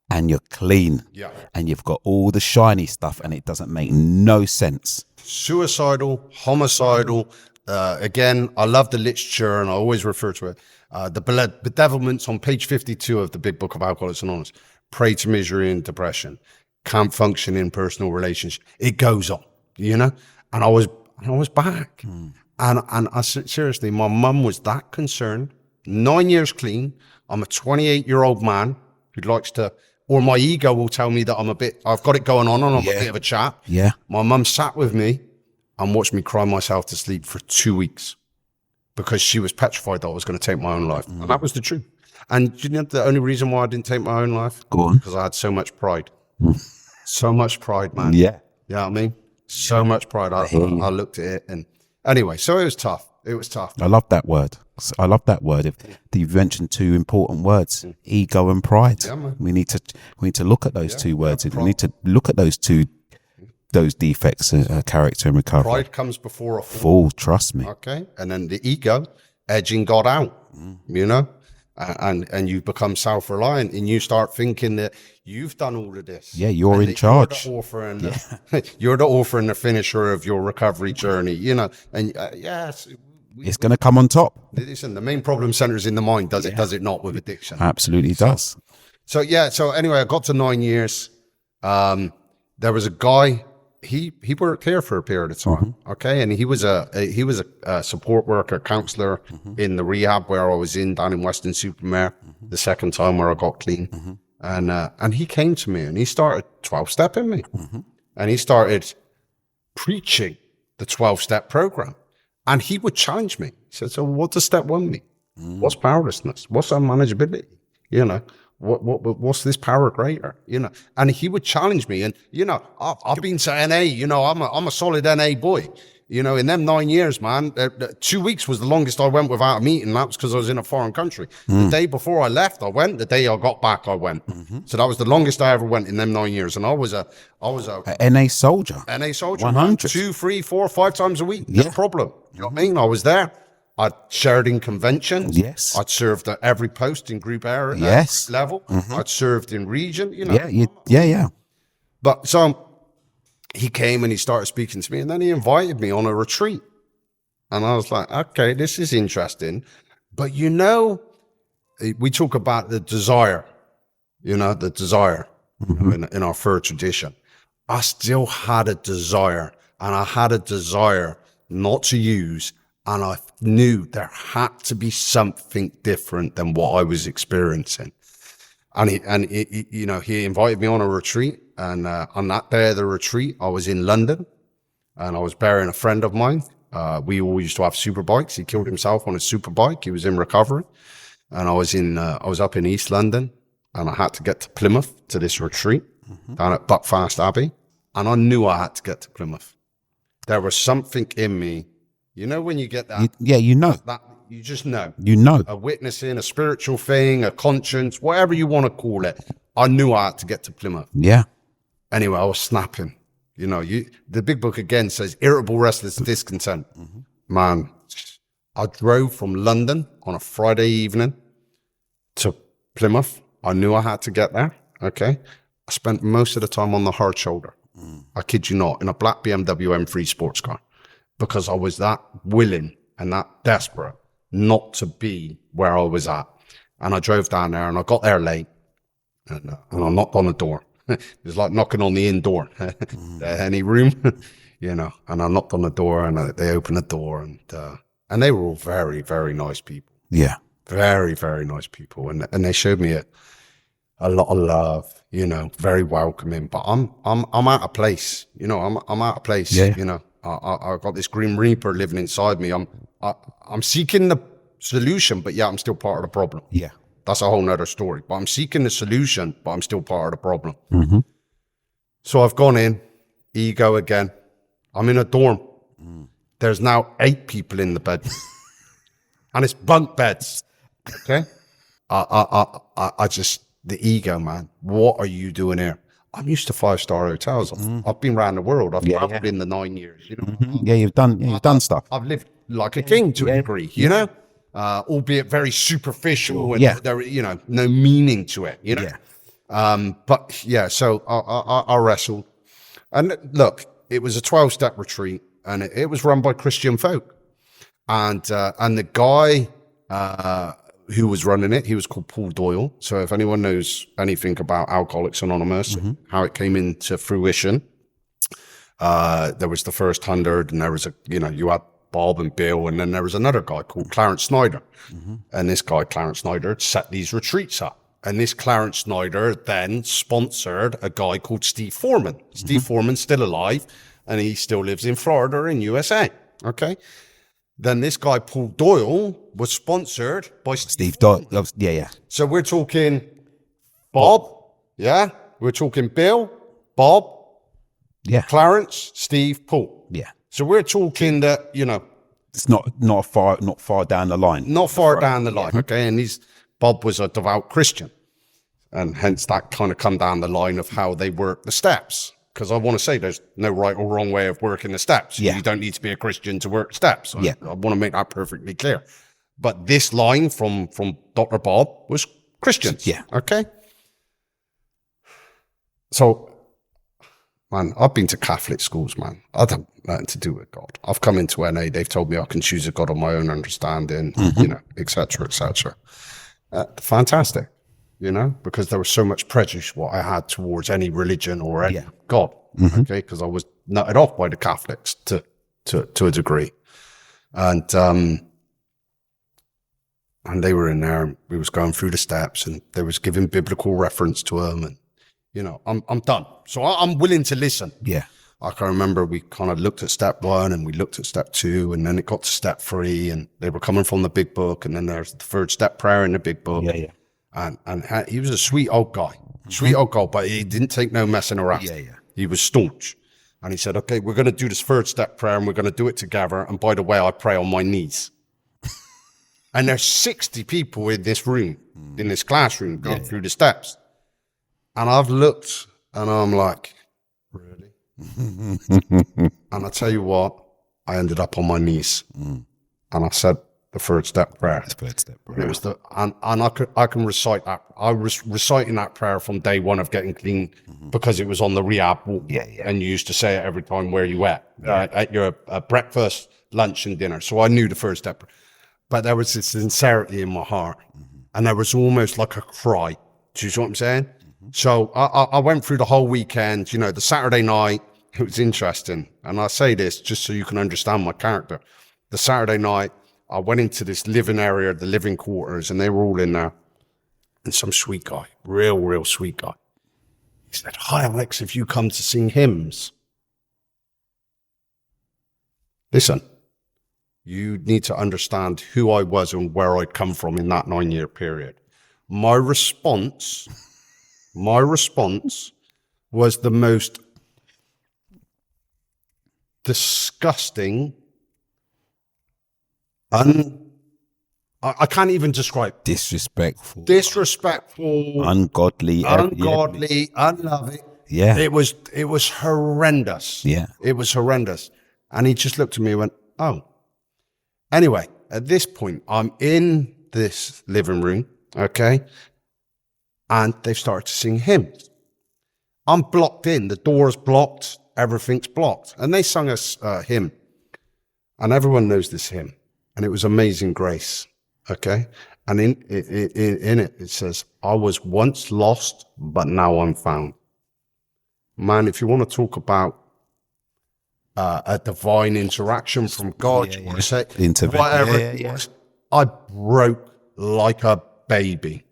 And you're clean. Yeah. And you've got all the shiny stuff and it doesn't make no sense. Suicidal, homicidal. Again, I love the literature and I always refer to it. The bedevilments on page 52 of the Big Book of Alcoholics Anonymous. Prey to misery and depression. Can't function in personal relationship. It goes on, And I was back. And I seriously, my mum was that concerned. 9 years clean. I'm a 28-year-old man who likes to, or my ego will tell me that I've got it going on and I'm a bit of a chap. Yeah. My mum sat with me and watched me cry myself to sleep for 2 weeks because she was petrified that I was going to take my own life. And that was the truth. And the only reason why I didn't take my own life? Go on. Because I had so much pride. So much pride, man. Yeah. You know what I mean? So much pride. I looked at it and anyway, so it was tough. It was tough. I love that word. You've mentioned two important words, ego and pride. Yeah, man. We need to look at those two words. We need to look at those defects, character and recovery. Pride comes before a fall. Trust me. Okay. And then the ego edging God out, and you become self-reliant and you start thinking that you've done all of this. Yeah, you're in charge. You're the author and the finisher of your recovery journey, and yes. It's going to come on top. Listen, the main problem centers in the mind. Does it not with addiction? Absolutely does. So anyway, I got to 9 years. There was a guy he worked here for a period of time, okay, and he was a support worker, counselor in the rehab where I was in down in Weston-super-Mare, the second time where I got clean, and he came to me and he started 12-stepping me, and he started preaching the 12-step program, and he would challenge me. He said, "So what does step 1 mean? What's powerlessness? What's unmanageability? You know, what's this power greater? You know?" And he would challenge me. And, you know, I've been to NA, you know, I'm a solid NA boy. You know, in them 9 years, man, 2 weeks was the longest I went without a meeting. That was because I was in a foreign country. The day before I left, I went. The day I got back, I went. So that was the longest I ever went in them 9 years. And I was a NA soldier. NA soldier, 100. 2, 3, 4, 5 times a week. No problem. You know what I mean? I was there. I'd shared in conventions. Yes. I'd served at every post in group area level. I'd served in region, you know. Yeah. But so he came and he started speaking to me, and then he invited me on a retreat. And I was like, okay, this is interesting. But, you know, we talk about the desire, you know, the desire in our Fur tradition. I still had a desire, and I had a desire not to use, and I knew there had to be something different than what I was experiencing. And he you know, he invited me on a retreat. And on that day of the retreat, I was in London, and I was burying a friend of mine. We all used to have super bikes. He killed himself on a super bike. He was in recovery. And I was up in East London, and I had to get to Plymouth to this retreat down at Buckfast Abbey. And I knew I had to get to Plymouth. There was something in me. You know, when you get that, you know. that you just know. You know. A witnessing, a spiritual thing, a conscience, whatever you want to call it. I knew I had to get to Plymouth. Yeah. Anyway, I was snapping. You know, the big book again says irritable, restless, discontent. Man, I drove from London on a Friday evening to Plymouth. I knew I had to get there. Okay. I spent most of the time on the hard shoulder. I kid you not, in a black BMW M3 sports car, because I was that willing and that desperate not to be where I was at. And I drove down there, and I got there late, and I knocked on the door. It was like knocking on the inn door, any room, you know. And I knocked on the door, and they opened the door, and they were all very, very nice people. Yeah, very, very nice people, and they showed me a lot of love, you know, very welcoming. But I'm out of place, you know. I'm out of place, you know. I got this Grim Reaper living inside me. I'm seeking the solution, but yeah, I'm still part of the problem. Yeah. That's a whole nother story. But I'm seeking the solution, but I'm still part of the problem. So I've gone in, ego again. I'm in a dorm. There's now 8 people in the bed. And it's bunk beds. Okay? I just, the ego, man. What are you doing here? I'm used to 5-star hotels. I've been around the world. I've traveled in the 9 years, you know. Yeah, you've done stuff. I've lived like a king to a degree, you know. Albeit very superficial, and there, you know, no meaning to it, you know. But yeah, so I wrestled, and look, it was a 12-step retreat, and it was run by Christian folk, and the guy who was running it, he was called Paul Doyle. So if anyone knows anything about Alcoholics Anonymous, how it came into fruition, there was the first 100, and there was you had Bob and Bill, and then there was another guy called Clarence Snyder. And this guy, Clarence Snyder, set these retreats up. And this Clarence Snyder then sponsored a guy called Steve Foreman. Steve Foreman's still alive, and he still lives in Florida in USA. Okay. Then this guy, Paul Doyle, was sponsored by Steve Doyle. Yeah. So we're talking Bob, yeah? We're talking Bill, Bob, Clarence, Steve, Paul. Yeah. So we're talking that, you know, it's not far down the line. Not far down the line, okay? And Bob was a devout Christian, and hence that kind of come down the line of how they work the steps. Because I want to say there's no right or wrong way of working the steps. You don't need to be a Christian to work steps. I want to make that perfectly clear. But this line from Dr. Bob was Christians. Yeah. Okay? So, man, I've been to Catholic schools, man. I don't have nothing to do with God. I've come into NA. They've told me I can choose a God of my own understanding, you know, et cetera, et cetera. Fantastic, you know, because there was so much prejudice what I had towards any religion or any God, okay? Because I was nutted off by the Catholics to a degree. And they were in there, and we was going through the steps, and they was giving biblical reference to them, and I'm done. So I'm willing to listen. Yeah. I can remember we kind of looked at step 1 and we looked at step 2, and then it got to step 3, and they were coming from the big book, and then there's the third step prayer in the big book. Yeah. And he was a sweet old guy, but he didn't take no messing around. Yeah. He was staunch. And he said, okay, we're going to do this third step prayer, and we're going to do it together. And by the way, I pray on my knees. And there's 60 people in this room, in this classroom, going through the steps. And I've looked, and I'm like, really? And I tell you what, I ended up on my knees. And I said the third step prayer. It was and I can recite that. I was reciting that prayer from day 1 of getting clean, because it was on the rehab wall. And you used to say it every time where you were at your breakfast, lunch, and dinner. So I knew the first step. But there was this sincerity in my heart, and there was almost like a cry. Do you see what I'm saying? So I went through the whole weekend. The Saturday night, it was interesting. And I say this just so you can understand my character. The Saturday night, I went into this living area, the living quarters, and they were all in there. And some sweet guy, real sweet guy. He said, "Hi, Alex, have you come to sing hymns?" Listen, you need to understand who I was and where I'd come from in that 9-year period. My response was the most disgusting, I can't even describe. Disrespectful, ungodly, unloving. Yeah. It was horrendous. Yeah. It was horrendous. And he just looked at me and went, oh. Anyway, at this point, I'm in this living room, okay? And they've started to sing hymns. I'm blocked in. The door's blocked. Everything's blocked. And they sung us a hymn. And everyone knows this hymn. And it was Amazing Grace, okay? And in it, it says, I was once lost, but now I'm found. Man, if you want to talk about a divine interaction from God, you want to say, whatever it was, I broke like a baby.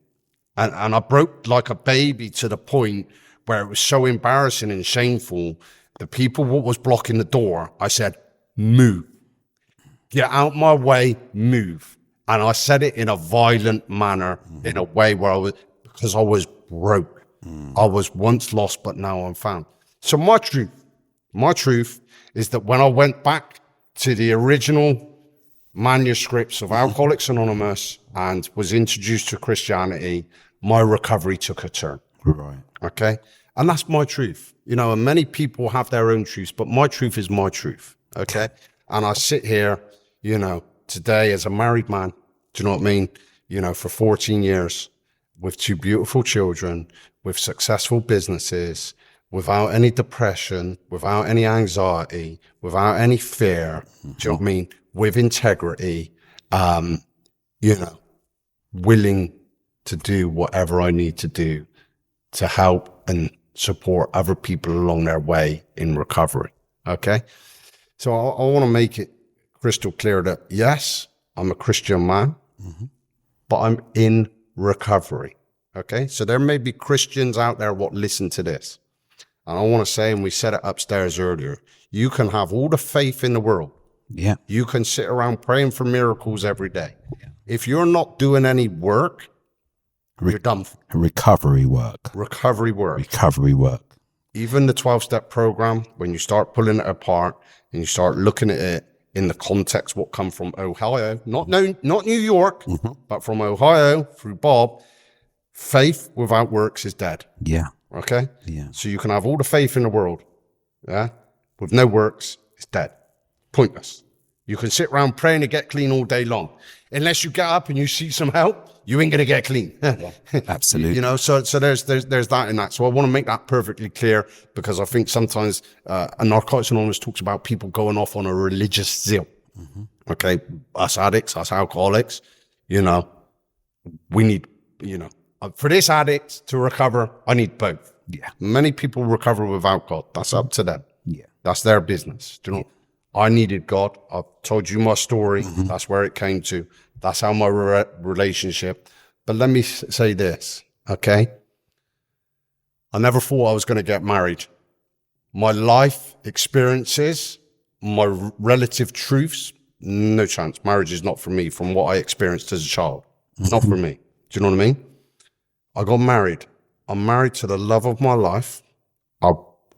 And I broke like a baby to the point where it was so embarrassing and shameful. The people what was blocking the door, I said, move. Get out my way, move. And I said it in a violent manner, in a way where because I was broke. I was once lost, but now I'm found. So my truth is that when I went back to the original manuscripts of Alcoholics Anonymous and was introduced to Christianity, my recovery took a turn. Right. Okay? And that's my truth. And many people have their own truths, but my truth is my truth. Okay? And I sit here, today as a married man, do you know what I mean? For 14 years with 2 beautiful children, with successful businesses, without any depression, without any anxiety, without any fear, do you know what I mean? With integrity, willing to do whatever I need to do to help and support other people along their way in recovery. Okay? So I want to make it crystal clear that yes, I'm a Christian man, but I'm in recovery. Okay? So there may be Christians out there what listen to this. And I want to say, and we said it upstairs earlier, you can have all the faith in the world. Yeah. You can sit around praying for miracles every day. Yeah. If you're not doing any work, you're done. Recovery work. Even the 12-step program, when you start pulling it apart and you start looking at it in the context what come from Ohio, not New York, but from Ohio through Bob, faith without works is dead. Yeah. Okay? Yeah. So you can have all the faith in the world, yeah? With no works, it's dead. Pointless. You can sit around praying to get clean all day long. Unless you get up and you see some help, you ain't going to get clean. Absolutely. So there's that in that. So I want to make that perfectly clear, because I think sometimes Narcotics Anonymous talks about people going off on a religious zeal. Okay? Us addicts, us alcoholics, we need, for this addict to recover, I need both. Yeah. Many people recover without God. That's up to them. Yeah. That's their business. Do you know? I needed God. I've told you my story. That's where it came to. That's how my relationship. But let me say this, okay? I never thought I was going to get married. My life experiences, my relative truths, no chance. Marriage is not for me from what I experienced as a child. Not for me. Do you know what I mean? I got married. I'm married to the love of my life. I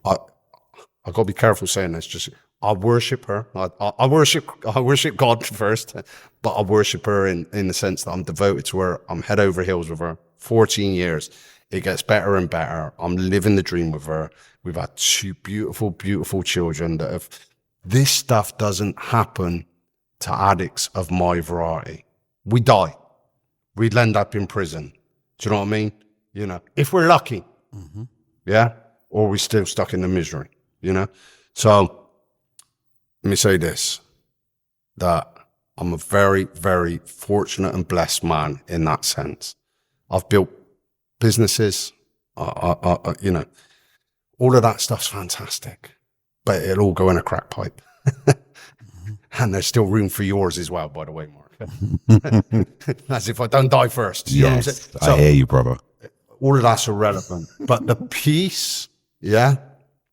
got to be careful saying this. Just I worship her. I worship God first, but I worship her in the sense that I'm devoted to her. I'm head over heels with her. 14 years. It gets better and better. I'm living the dream with her. We've had 2 beautiful, beautiful children that have. This stuff doesn't happen to addicts of my variety. We die. We'd end up in prison. Do you know what I mean? You know, if we're lucky. Yeah. Or we're still stuck in the misery, you know? So, let me say this, that I'm a very, very fortunate and blessed man in that sense. I've built businesses, you know, all of that stuff's fantastic, but it'll all go in a crack pipe. And there's still room for yours as well, by the way, Mark. As if I don't die first. You know what I'm saying? I hear you, brother. All of that's irrelevant, but the peace, yeah,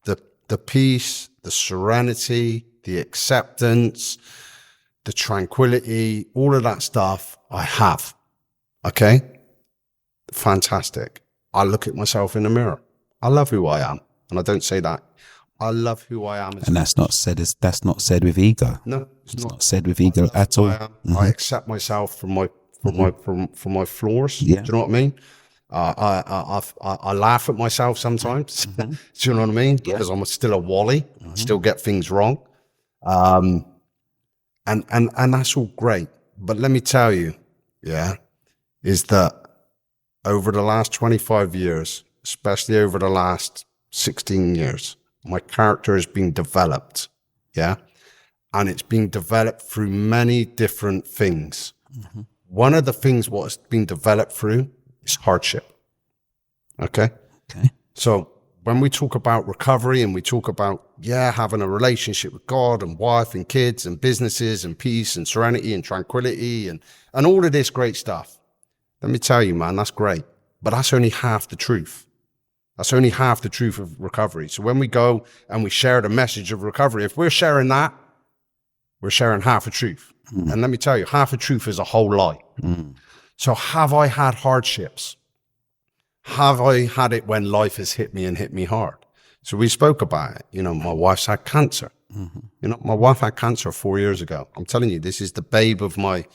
the peace, the serenity, the acceptance, the tranquility, all of that stuff I have. Okay? Fantastic. I look at myself in the mirror. I love who I am. And I don't say that. I love who I am. And that's not said with ego. No, it's not said with ego at all. I accept myself from my flaws. Yeah. Do you know what I mean? I laugh at myself sometimes. Do you know what I mean? Because I'm still a Wally. I still get things wrong. And that's all great. But let me tell you, is that over the last 25 years, especially over the last 16 years, my character has been developed. Yeah. And it's being developed through many different things. One of the things what it's been developed through is hardship. Okay. So when we talk about recovery and we talk about, having a relationship with God and wife and kids and businesses and peace and serenity and tranquility and all of this great stuff, let me tell you, man, that's great. But that's only half the truth. That's only half the truth of recovery. So when we go and we share the message of recovery, if we're sharing that, we're sharing half a truth. And let me tell you, half a truth is a whole lie. So have I had hardships? Have I had it when life has hit me and hit me hard? So we spoke about it. You know, my wife's had cancer. You know, my wife had cancer 4 years ago. I'm telling you, this is the babe of my,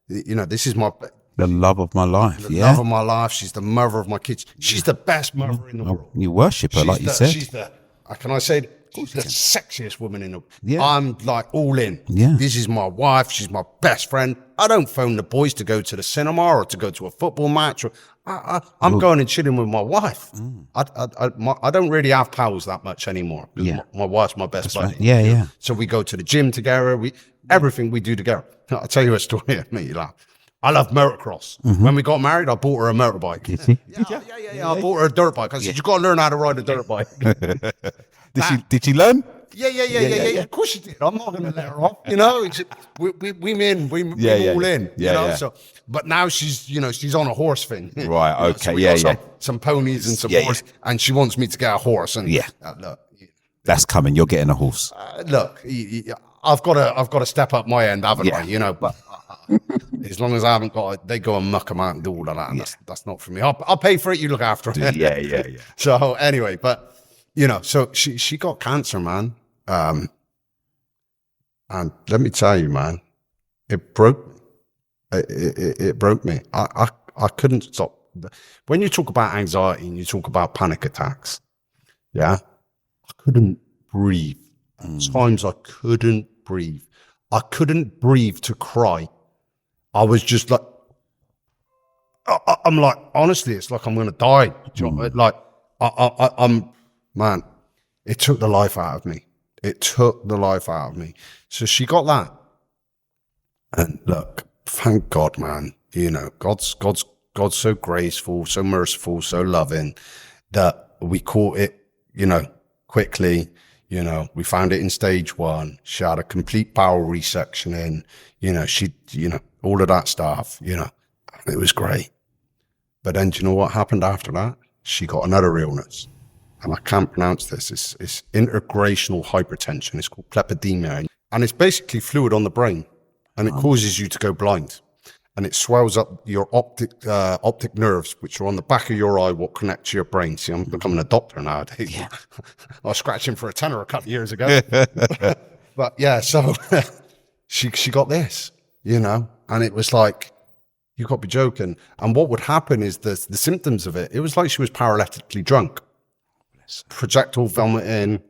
this is my... The love of my life, the love of my life. She's the mother of my kids. She's the best mother in the world. You worship her, like you said. She's the, can I say, she's the sexiest woman in the world. Yeah. I'm like all in. Yeah. This is my wife. She's my best friend. I don't phone the boys to go to the cinema or to go to a football match. I'm going and chilling with my wife. I don't really have pals that much anymore. Yeah. My wife's my best buddy. Right. Yeah. So we go to the gym together. Everything we do together. I'll tell you a story that made you laugh. I love motocross. When we got married, I bought her a motorbike. Did you? Yeah. I bought her a dirt bike. I said, you got to learn how to ride a dirt bike. Did she learn? Yeah. Of course she did. I'm not going to let her off. You know, we all in. You know. So, but now she's on a horse thing. Right. Okay. So we got some ponies and some horse, and she wants me to get a horse. And look, that's coming. You're getting a horse. Look, I've got to step up my end, haven't I? You know, but as long as I haven't got it, they go and muck them out and do all of that. And that's not for me. I'll pay for it. You look after it. Yeah. So anyway, but so she got cancer, man. And let me tell you, man, it broke me. It broke me. I couldn't stop. When you talk about anxiety and you talk about panic attacks, I couldn't breathe. At times I couldn't breathe. I couldn't breathe to cry. I was just like, I'm like, honestly, it's like I'm going to die. Like, I'm, man, it took the life out of me. It took the life out of me. So she got that. And look, thank God, man. You know, God's so graceful, so merciful, so loving that we caught it, quickly. You know, we found it in stage 1. She had a complete bowel resection in, you know, all of that stuff, you know, it was great. But then do you know what happened after that? She got another illness. And I can't pronounce this. It's intergrational hypertension. It's called plepidemia. And it's basically fluid on the brain. And it causes you to go blind. And it swells up your optic nerves, which are on the back of your eye, what connect to your brain. See, I'm becoming a doctor nowadays. Yeah. I was scratching for a tenner a couple of years ago. But yeah, so she got this, you know, and it was like, you got to be joking. And what would happen is the symptoms of it was like she was paralytically drunk. Projectile vomiting,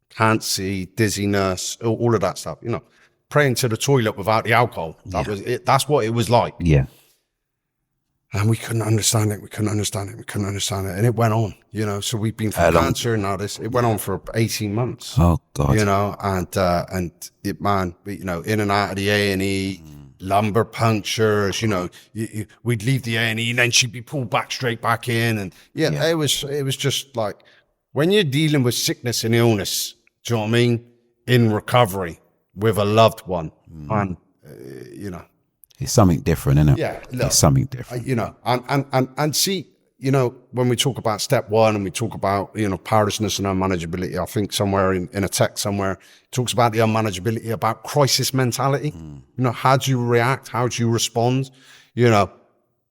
can't see, dizziness, all of that stuff, you know. Praying to the toilet without the alcohol. That was it. That's what it was like. Yeah. And we couldn't understand it. We couldn't understand it. And it went on, you know. So we've been for cancer now. It went on for 18 months. Oh God. You know, and it, man, you know, in and out of the A&E, lumbar punctures, you know, we'd leave the A&E and then she'd be pulled back straight back in. And it was just like, when you're dealing with sickness and illness, do you know what I mean? In recovery, with a loved one, and you know, it's something different, isn't it? Yeah, look, it's something different. You know, and see, you know, when we talk about step 1 and we talk about, you know, powerlessness and unmanageability, I think somewhere in a text somewhere it talks about the unmanageability, about crisis mentality. You know, how do you react? How do you respond? You know,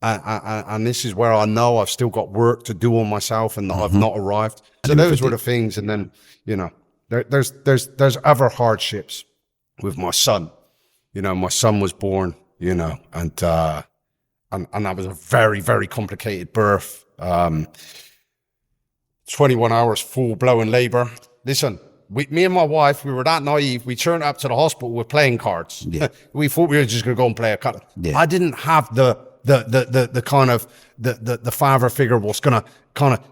and this is where I know I've still got work to do on myself and that I've not arrived. So those were the things, and then, you know, there's other hardships with my son. You know, my son was born, you know, and that was a very, very complicated birth. 21 hours full blowing labor. Listen, me and my wife, we were that naive. We turned up to the hospital with playing cards. Yeah. We thought we were just going to go and play a card. Yeah. I didn't have the kind of the father figure was going to kind of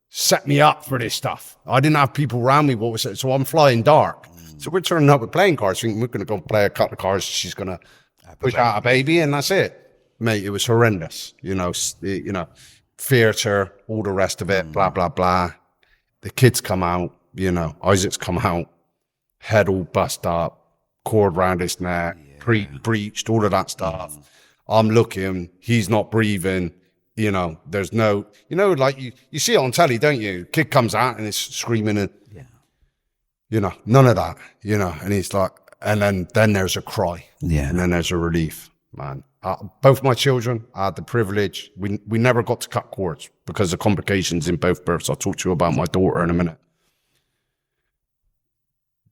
set me up for this stuff. I didn't have people around me. So I'm flying dark. So we're turning up with playing cards, thinking we're going to go play a couple of cards. She's going to push out a baby, and that's it, mate. It was horrendous. You know, theater, all the rest of it, blah blah blah. The kids come out. You know, Isaac's come out, head all bust up, cord round his neck, breached, all of that stuff. I'm looking, he's not breathing. You know, there's no, you know, like you see it on telly, don't you? Kid comes out and is screaming and, you know, none of that, you know, and he's like, and then there's a cry. Yeah. And then there's a relief, man. Both my children, I had the privilege. We never got to cut cords because of complications in both births. I'll talk to you about my daughter in a minute.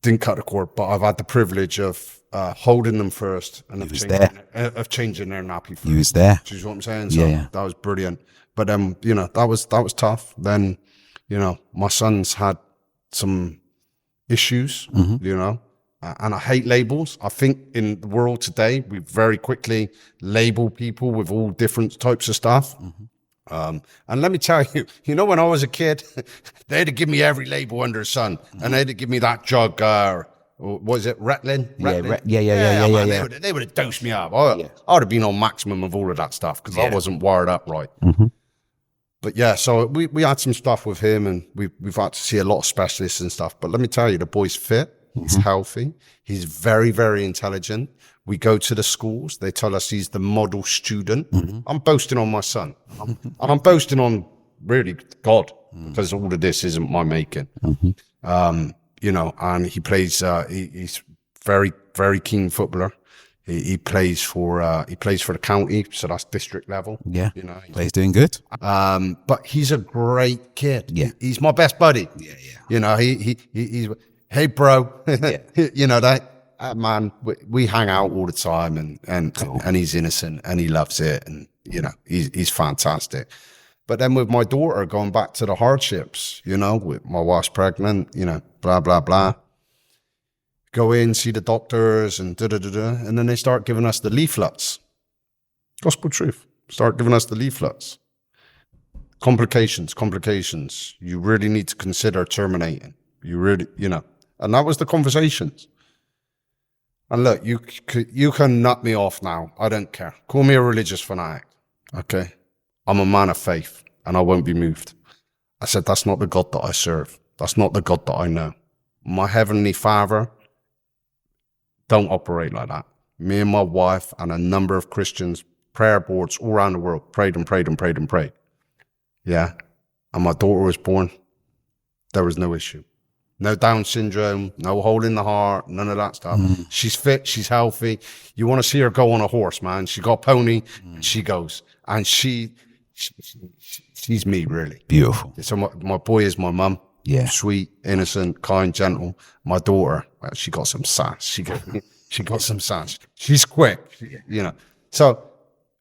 Didn't cut the cord, but I've had the privilege of holding them first and of changing their nappy first. You was there. Do you know what I'm saying? So that was brilliant. But you know, that was tough. Then, you know, my son's had some issues, you know, and I hate labels. I think in the world today, we very quickly label people with all different types of stuff. And let me tell you, you know, when I was a kid, they had to give me every label under the sun, and they had to give me that jug, was it Retlin? Yeah. They would have dosed me up. I would have been on maximum of all of that stuff because I wasn't wired up right. But yeah, so we had some stuff with him, and we've had to see a lot of specialists and stuff. But let me tell you, the boy's fit. He's healthy. He's very, very intelligent. We go to the schools. They tell us he's the model student. I'm boasting on my son. I'm boasting on really God, because all of this isn't my making. You know, and he plays, he's very, very keen footballer. He plays for the county, so that's district level. Yeah, you know, he's doing good. But he's a great kid. Yeah, he's my best buddy. Yeah. You know, he's hey bro. You know that man. We hang out all the time, and he's innocent and he loves it, and you know he's fantastic. But then with my daughter, going back to the hardships, you know, with my wife's pregnant, you know, blah blah blah. Go in, see the doctors, and and then they start giving us the leaflets. Gospel truth. Start giving us the leaflets. Complications. You really need to consider terminating. You really, you know. And that was the conversations. And look, you can nut me off now. I don't care. Call me a religious fanatic. Okay? I'm a man of faith, and I won't be moved. I said, that's not the God that I serve. That's not the God that I know. My Heavenly Father don't operate like that. Me and my wife and a number of Christians, prayer boards all around the world, prayed and prayed and prayed and prayed. Yeah. And my daughter was born. There was no issue. No Down syndrome, no hole in the heart, none of that stuff. She's fit, she's healthy. You want to see her go on a horse, man. She got a pony, and she goes. And she's me, really. Beautiful. So my boy is my mum. Yeah. Sweet, innocent, kind, gentle. My daughter, well, she got some sass. She got some sass. She's quick, you know. So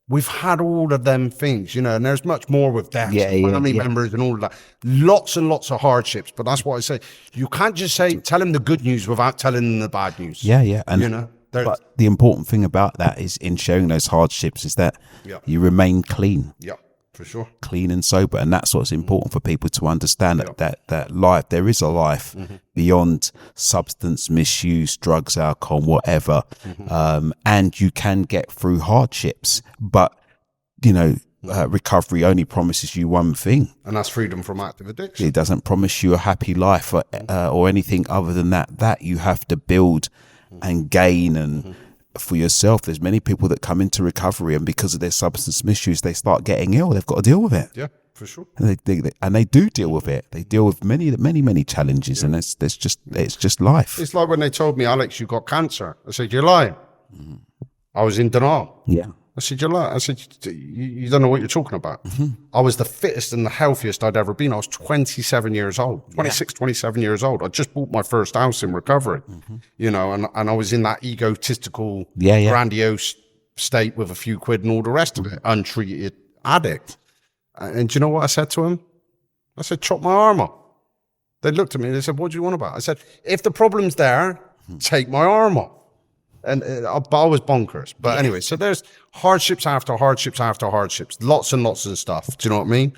we've had all of them things, you know, and there's much more with death, family members and all of that. Lots and lots of hardships. But that's what I say. You can't just tell them the good news without telling them the bad news. Yeah, yeah. And, you know, but the important thing about that is in sharing those hardships is that you remain clean. Yeah, for sure. Clean and sober. And that's what's important for people to understand, that life, there is a life beyond substance misuse, drugs, alcohol, whatever. And you can get through hardships, but you know, recovery only promises you one thing, and that's freedom from active addiction. It doesn't promise you a happy life or anything other than that you have to build and gain. And for yourself, there's many people that come into recovery, and because of their substance misuse, they start getting ill. They've got to deal with it. Yeah, for sure. And they do deal with it. They deal with many challenges, and it's just life. It's like when they told me, Alex, you got cancer. I said, you're lying. I was in denial. Yeah. I said, you're lying. I said, you don't know what you're talking about. I was the fittest and the healthiest I'd ever been. I was 27 years old, 26, 27 years old. I just bought my first house in recovery, you know, and I was in that egotistical, grandiose state with a few quid and all the rest of it, untreated addict. And do you know what I said to him? I said, chop my arm off. They looked at me and they said, what do you want about? I said, if the problem's there, take my arm off. And I was bonkers. But anyway, so there's hardships after hardships after hardships, lots and lots of stuff. Do you know what I mean?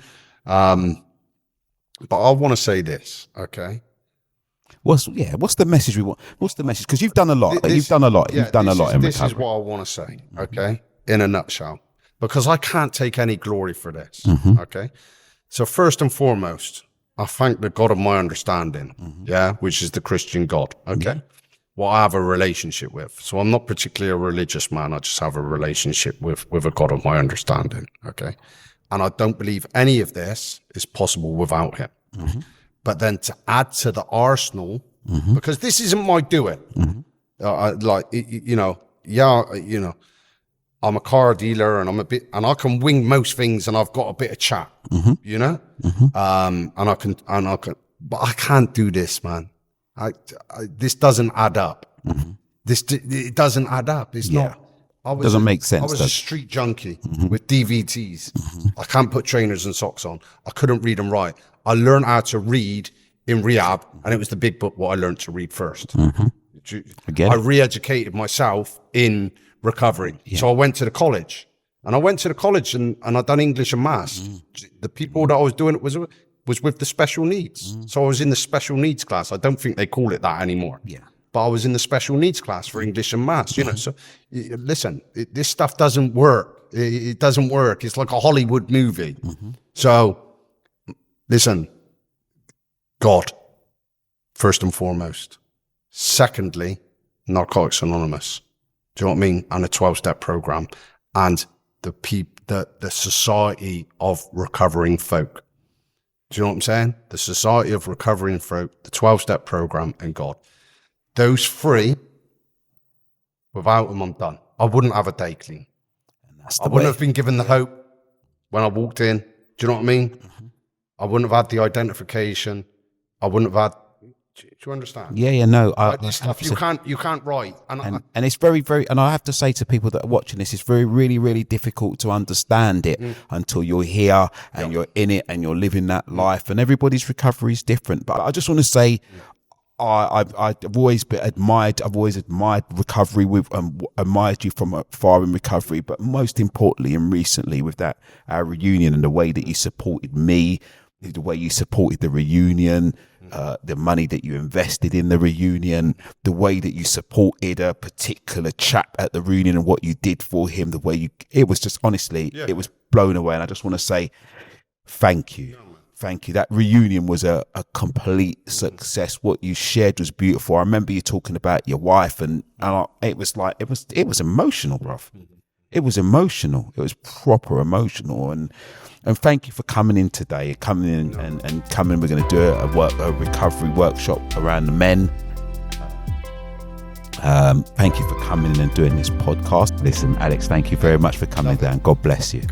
But I want to say this, okay? What's the message we want? What's the message? Because you've done a lot. You've done a lot in recovery. This is what I want to say, okay? In a nutshell. Because I can't take any glory for this, okay? So first and foremost, I thank the God of my understanding, which is the Christian God, okay? What I have a relationship with. So I'm not particularly a religious man. I just have a relationship with a God of my understanding, okay? And I don't believe any of this is possible without him. But then to add to the arsenal, because this isn't my doing. I'm a car dealer and I can wing most things and I've got a bit of chat, you know? But I can't do this, man. This doesn't add up. It doesn't add up. It's not. Doesn't make sense. I was a street junkie with DVTs. I can't put trainers and socks on. I couldn't read and write. I learned how to read in rehab, and it was the big book what I learned to read first. I re-educated myself in recovery. So I went to the college, and I'd done English and maths. The people that I was doing it was with the special needs. So I was in the special needs class. I don't think they call it that anymore. But I was in the special needs class for English and maths, you know. So listen, this stuff doesn't work. It doesn't work. It's like a Hollywood movie. So listen, God, first and foremost. Secondly, Narcotics Anonymous. Do you know what I mean? And a 12-step program and the society of recovering folk. Do you know what I'm saying? The Society of Recovering Folk, the 12-step program, and God. Those three, without them, I'm done. I wouldn't have a day clean. I wouldn't have been given the hope when I walked in. Do you know what I mean? I wouldn't have had the identification. I wouldn't have had. Do you understand? No. This stuff you can't write. And it's very, very, and I have to say to people that are watching this, it's very, really, really difficult to understand it until you're here and you're in it and you're living that life, and everybody's recovery is different. But I just want to say, I've always admired recovery, admired you from afar in recovery, but most importantly and recently with our reunion and the way that you supported me, the way you supported the reunion, the money that you invested in the reunion, the way that you supported a particular chap at the reunion and what you did for him, it was just honestly, it was blown away. And I just want to say thank you. Thank you. That reunion was a complete success. What you shared was beautiful. I remember you talking about your wife, and it was like it was emotional, bruv. It was emotional. It was proper emotional, and thank you for coming in today. Coming in and coming. We're going to do a recovery workshop around the men. Thank you for coming in and doing this podcast. Listen, Alex, thank you very much for coming down. God bless you.